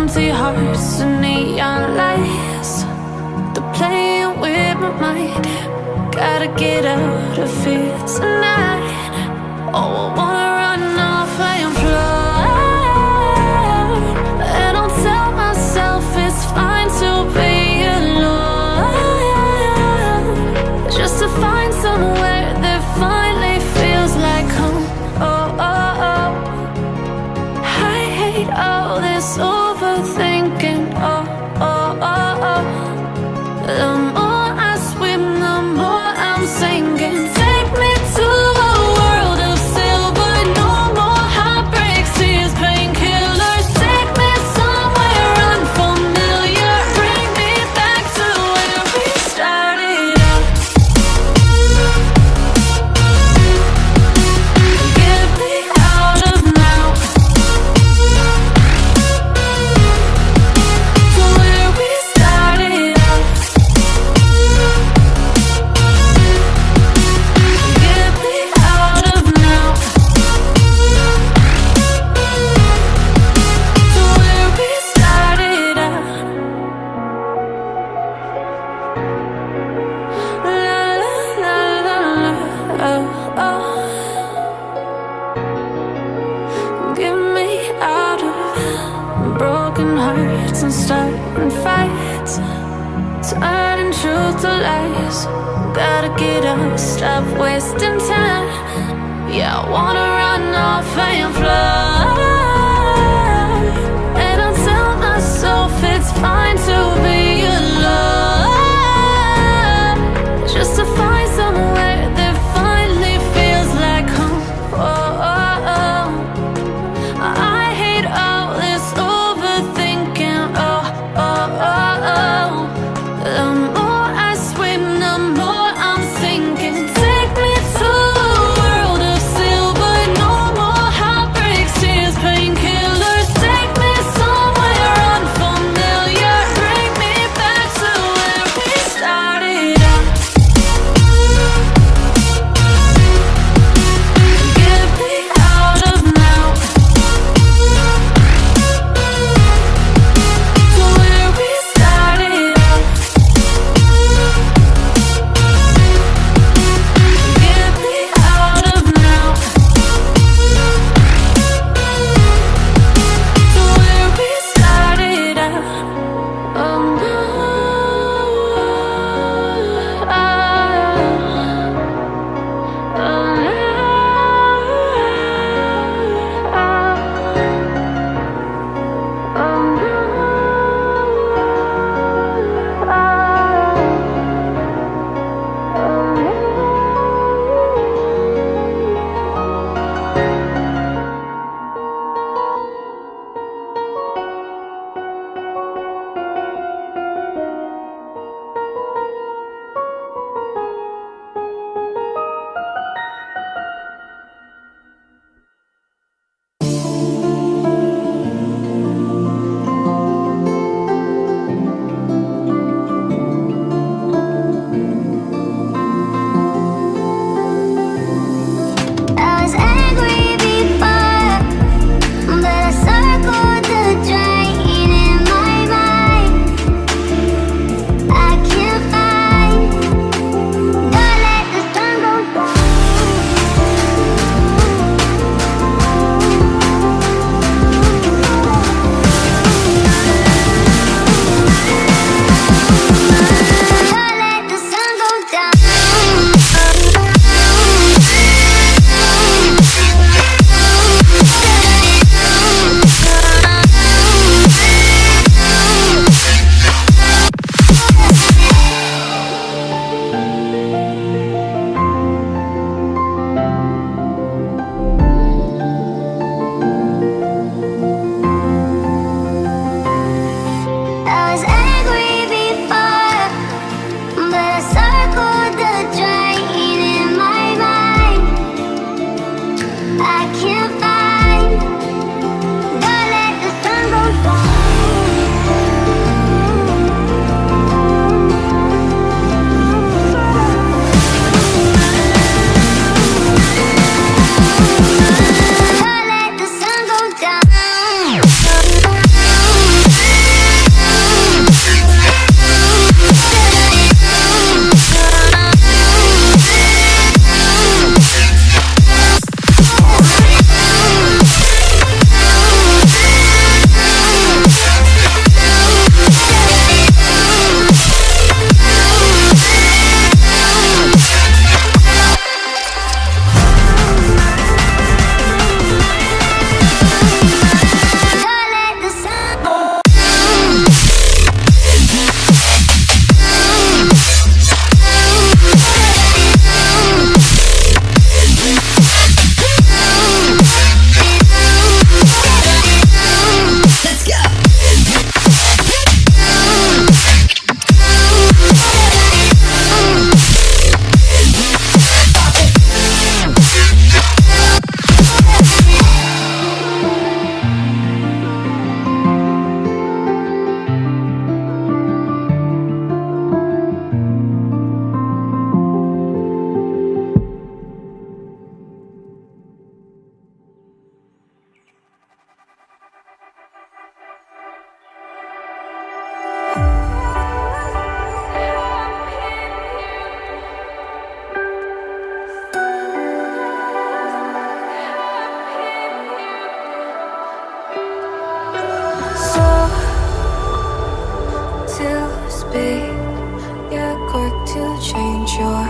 empty hearts and neon lights. They're playing with my mind. Gotta get out of here tonight. Oh, I wanna run off and fly. And I'll tell myself it's fine to be alone, just to find somewhere that finally feels like home. Oh, oh, oh. I hate all this overthinking. Oh, oh, oh, oh. The more I swim, the more I'm sinking. Take me to a world of silver. No more heartbreaks, tears, painkillers. Take me somewhere unfamiliar. Bring me back to where we started out. Get me out of now, to where we started out. Get me out of now, to where we started out. La la la la la, oh, oh. Get me out of broken hearts and starting fights, turning truth to lies. Gotta get up, stop wasting time. Yeah, I wanna run off and fly. And I'll tell myself it's fine to be alone, just to find somewhere that finally feels like home. Oh, oh, oh. I hate all this overthinking. Oh, oh, oh, oh. The more I swim, the more I'm sinking. Take me to a world of silver. No more heartbreaks, tears, painkillers. Take me somewhere unfamiliar. Bring me be. You're quick to change your